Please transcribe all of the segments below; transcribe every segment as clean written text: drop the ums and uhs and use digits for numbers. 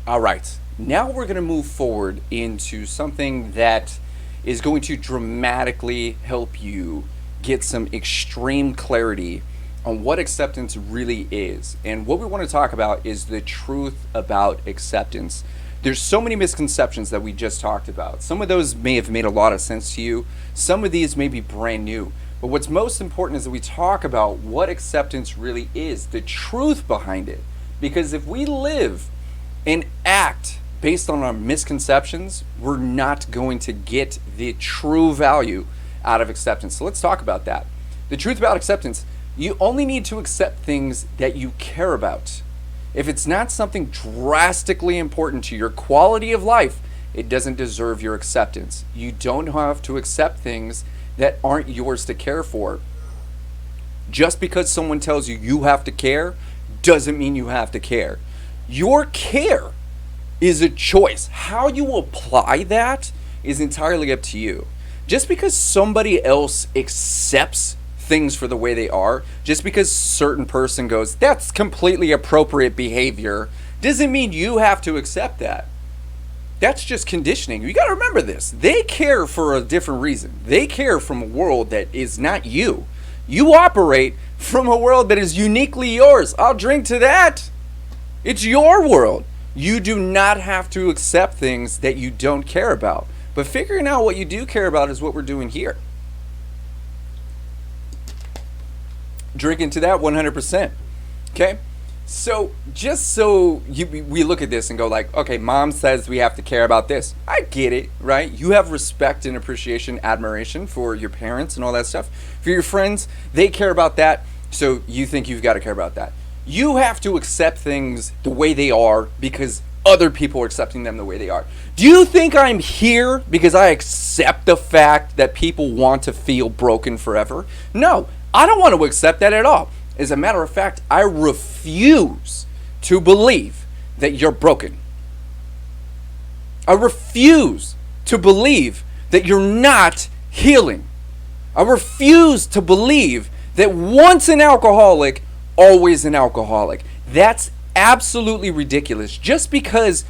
All right. Now we're going to move forward into something that is going to dramatically help you get some extreme clarity on what acceptance really is. And what we want to talk about is the truth about acceptance. There's so many misconceptions that we just talked about. Some of those may have made a lot of sense to you. Some of these may be brand new. But what's most important is that we talk about what acceptance really is, the truth behind it. Because if we live and act based on our misconceptions, we're not going to get the true value out of acceptance. So let's talk about that. The truth about acceptance: you only need to accept things that you care about. If it's not something drastically important to your quality of life, it doesn't deserve your acceptance. You don't have to accept things that aren't yours to care for. Just because someone tells you you have to care doesn't mean you have to care. Your care is a choice. How you apply that is entirely up to you. Just because somebody else accepts things for the way they are, just because a certain person goes, that's completely appropriate behavior, doesn't mean you have to accept that. That's just conditioning. You got to remember this. They care for a different reason. They care from a world that is not you. You operate from a world that is uniquely yours. I'll drink to that. It's your world. You do not have to accept things that you don't care about. But figuring out what you do care about is what we're doing here. Drinking to that 100%. Okay? So just so we look at this and go like, okay, mom says we have to care about this. I get it, right? You have respect and appreciation, admiration for your parents and all that stuff. For your friends, they care about that. So you think you've got to care about that. You have to accept things the way they are because other people are accepting them the way they are. Do you think I'm here because I accept the fact that people want to feel broken forever? No, I don't want to accept that at all. As a matter of fact, I refuse to believe that you're broken. I refuse to believe that you're not healing. I refuse to believe that once an alcoholic, always an alcoholic. That's absolutely ridiculous. Just because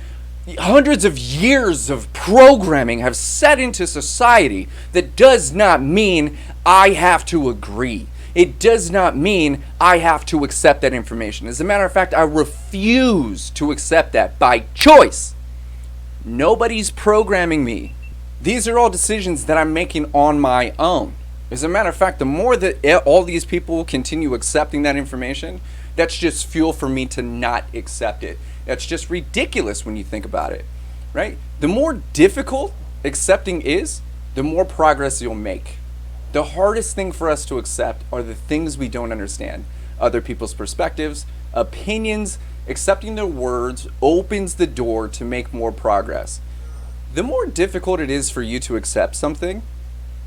hundreds of years of programming have set into society, that does not mean I have to agree. It does not mean I have to accept that information. As a matter of fact, I refuse to accept that by choice. Nobody's programming me. These are all decisions that I'm making on my own. As a matter of fact, the more that all these people continue accepting that information, that's just fuel for me to not accept it. That's just ridiculous when you think about it, right? The more difficult accepting is, the more progress you'll make. The hardest thing for us to accept are the things we don't understand. Other people's perspectives, opinions. Accepting their words opens the door to make more progress. The more difficult it is for you to accept something,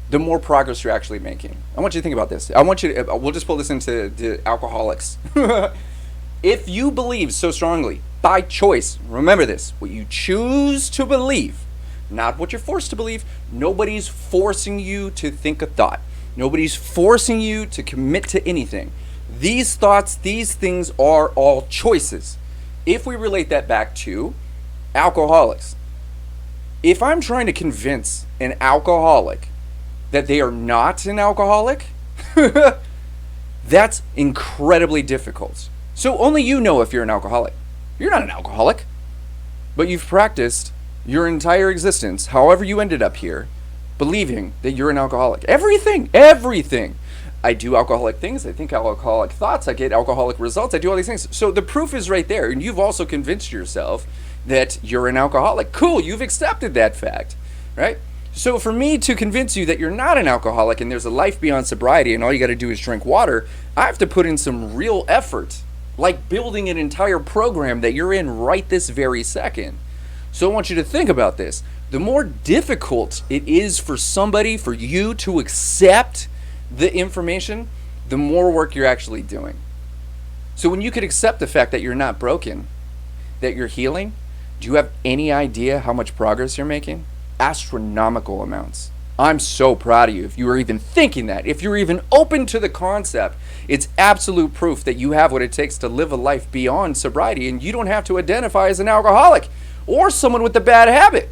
the more progress you're actually making. I want you to think about this. We'll just pull this into the alcoholics. If you believe so strongly, by choice, remember this, what you choose to believe, not what you're forced to believe. Nobody's forcing you to think a thought. Nobody's forcing you to commit to anything. These thoughts, these things are all choices. If we relate that back to alcoholics, if I'm trying to convince an alcoholic that they are not an alcoholic, that's incredibly difficult. So only you know if you're an alcoholic. You're not an alcoholic, but you've practiced your entire existence, however you ended up here, believing that you're an alcoholic. Everything. I do alcoholic things, I think alcoholic thoughts, I get alcoholic results, I do all these things. So the proof is right there, and you've also convinced yourself that you're an alcoholic. Cool, you've accepted that fact, right? So for me to convince you that you're not an alcoholic and there's a life beyond sobriety and all you got to do is drink water, I have to put in some real effort, like building an entire program that you're in right this very second. So I want you to think about this. The more difficult it is for you to accept the information, the more work you're actually doing. So when you could accept the fact that you're not broken, that you're healing, do you have any idea how much progress you're making? Astronomical amounts. I'm so proud of you if you were even thinking that. If you're even open to the concept, it's absolute proof that you have what it takes to live a life beyond sobriety, and you don't have to identify as an alcoholic. or someone with a bad habit.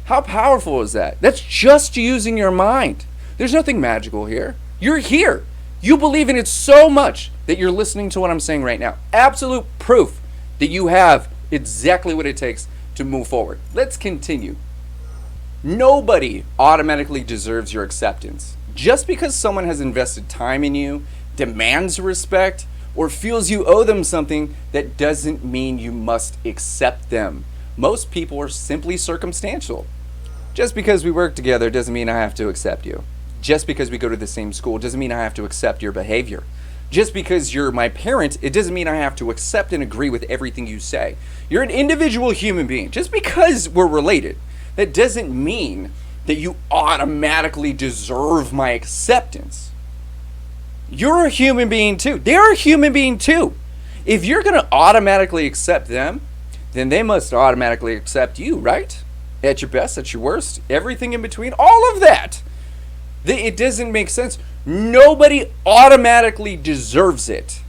How powerful is that? That's just using your mind. There's nothing magical here. You're here. You believe in it so much that you're listening to what I'm saying right now. Absolute proof that you have exactly what it takes to move forward. Let's continue. Nobody automatically deserves your acceptance. Just because someone has invested time in you, demands respect, or feels you owe them something, that doesn't mean you must accept them. Most people are simply circumstantial. Just because we work together doesn't mean I have to accept you. Just because we go to the same school doesn't mean I have to accept your behavior. Just because you're my parent, it doesn't mean I have to accept and agree with everything you say. You're an individual human being. Just because we're related, that doesn't mean that you automatically deserve my acceptance. You're a human being too. They're a human being too. If you're going to automatically accept them, then they must automatically accept you, right? At your best, at your worst, everything in between, all of that. It doesn't make sense. Nobody automatically deserves it.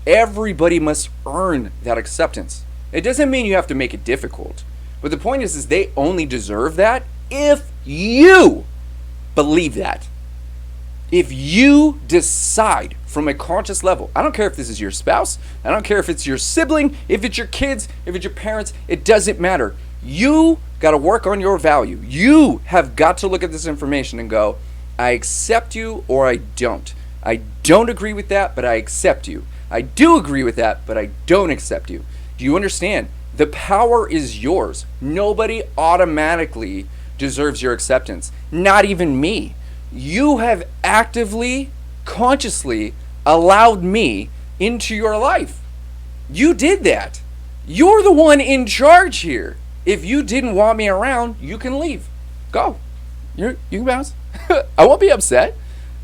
Everybody must earn that acceptance. It doesn't mean you have to make it difficult. But the point is they only deserve that if you believe that. If you decide from a conscious level, I don't care if this is your spouse, I don't care if it's your sibling, if it's your kids, if it's your parents, it doesn't matter. You got to work on your value. You have got to look at this information and go, I accept you or I don't. I don't agree with that, but I accept you. I do agree with that, but I don't accept you. Do you understand? The power is yours. Nobody automatically deserves your acceptance. Not even me. You have actively, consciously allowed me into your life. You did that. You're the one in charge here. If you didn't want me around, you can leave. Go. You can bounce. I won't be upset.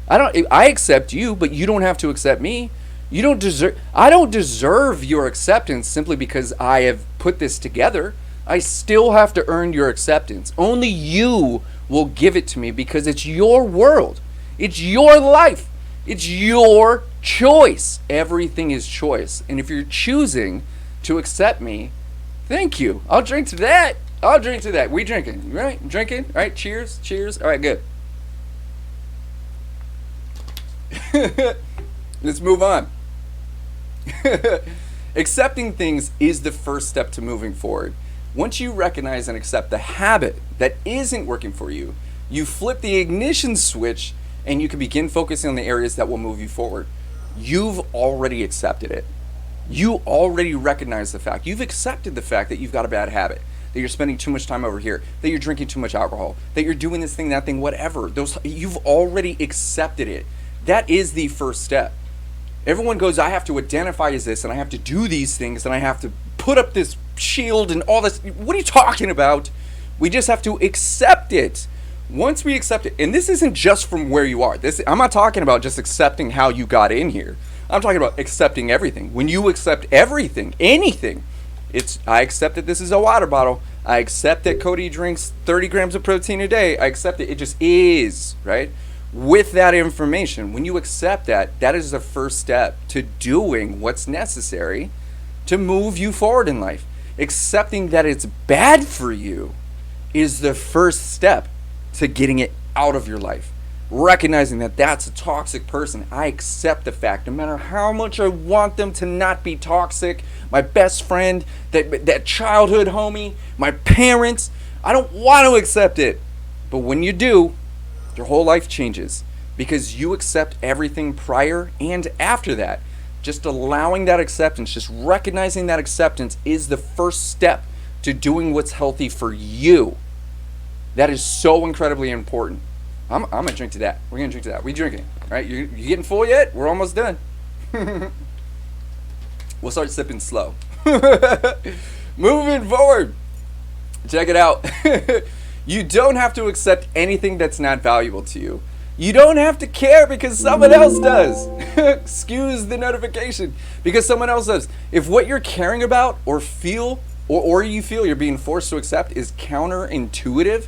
I accept you, but you don't have to accept me. I don't deserve your acceptance simply because I have put this together. I still have to earn your acceptance. Only you will give it to me because it's your world. It's your life. It's your choice. Everything is choice. And if you're choosing to accept me, thank you. I'll drink to that. I'll drink to that. We drinking, right? Drinking, all right? Cheers, cheers. All right, good. Let's move on. Accepting things is the first step to moving forward. Once you recognize and accept the habit that isn't working for you, you flip the ignition switch and you can begin focusing on the areas that will move you forward. You've already accepted it. You already recognize the fact. You've accepted the fact that you've got a bad habit, that you're spending too much time over here, that you're drinking too much alcohol, that you're doing this thing, that thing, whatever. You've already accepted it. That is the first step. Everyone goes, I have to identify as this, and I have to do these things, and I have to put up this shield and all this. What are you talking about? We just have to accept it. Once we accept it, and this isn't just from where you are. I'm not talking about just accepting how you got in here. I'm talking about accepting everything. When you accept everything, anything, I accept that this is a water bottle. I accept that Kohdi drinks 30 grams of protein a day. I accept it. It just is, right? With that information, when you accept that, that is the first step to doing what's necessary to move you forward in life. Accepting that it's bad for you is the first step to getting it out of your life. Recognizing that that's a toxic person. I accept the fact, no matter how much I want them to not be toxic, my best friend, that childhood homie, my parents, I don't want to accept it. But when you do, your whole life changes because you accept everything prior and after that. Just allowing that acceptance, just recognizing that acceptance is the first step to doing what's healthy for you. That is so incredibly important. I'm gonna drink to that. We're gonna drink to that. We drinking, right? You getting full yet? We're almost done. We'll start sipping slow. Moving forward. Check it out. You don't have to accept anything that's not valuable to you. You don't have to care because someone else does. Excuse the notification. Because someone else does. If what you're caring about or feel or you feel you're being forced to accept is counterintuitive,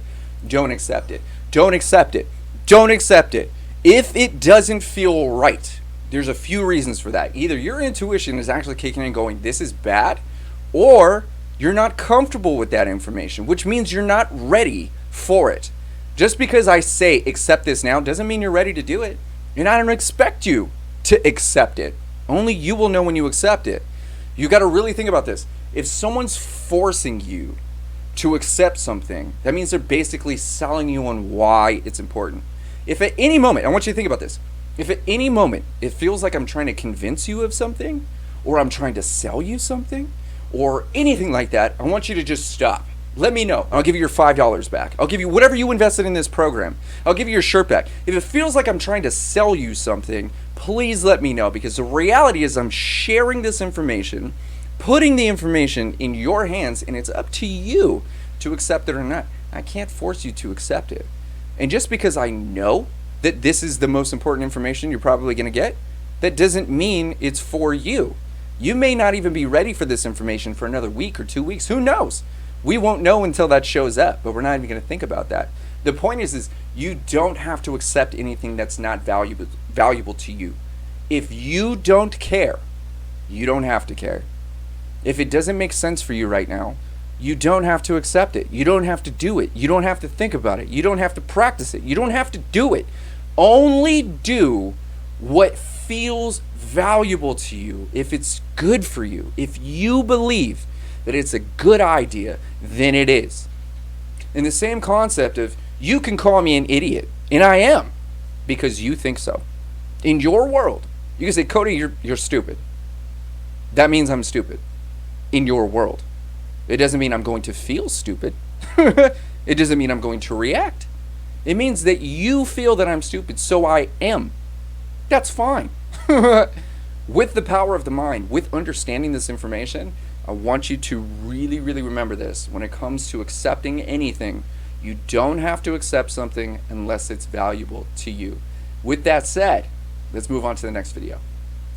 don't accept it. Don't accept it. Don't accept it. If it doesn't feel right, there's a few reasons for that. Either your intuition is actually kicking in going, this is bad, or You're not comfortable with that information, which means you're not ready for it. Just because I say accept this now doesn't mean you're ready to do it. And I don't expect you to accept it. Only you will know when you accept it. You got to really think about this. If someone's forcing you to accept something, that means they're basically selling you on why it's important. If at any moment, I want you to think about this. If at any moment it feels like I'm trying to convince you of something, or I'm trying to sell you something, or anything like that, I want you to just stop. Let me know. I'll give you your $5 back. I'll give you whatever you invested in this program. I'll give you your shirt back. If it feels like I'm trying to sell you something, please let me know, because the reality is I'm sharing this information, putting the information in your hands, and it's up to you to accept it or not. I can't force you to accept it. And just because I know that this is the most important information you're probably going to get, that doesn't mean it's for you. You may not even be ready for this information for another week or 2 weeks. Who knows? We won't know until that shows up, but we're not even going to think about that. The point is you don't have to accept anything that's not valuable to you. If you don't care, you don't have to care. If it doesn't make sense for you right now, you don't have to accept it. You don't have to do it. You don't have to think about it. You don't have to practice it. You don't have to do it. Only do what feels valuable to you if it's good for you. If you believe that it's a good idea, then it is. In the same concept of, you can call me an idiot, and I am, because you think so. In your world, you can say, Kohdi, you're stupid. That means I'm stupid. In your world. It doesn't mean I'm going to feel stupid. It doesn't mean I'm going to react. It means that you feel that I'm stupid, so I am. That's fine. With the power of the mind, with understanding this information, I want you to really, really remember this. When it comes to accepting anything, you don't have to accept something unless it's valuable to you. With that said, let's move on to the next video.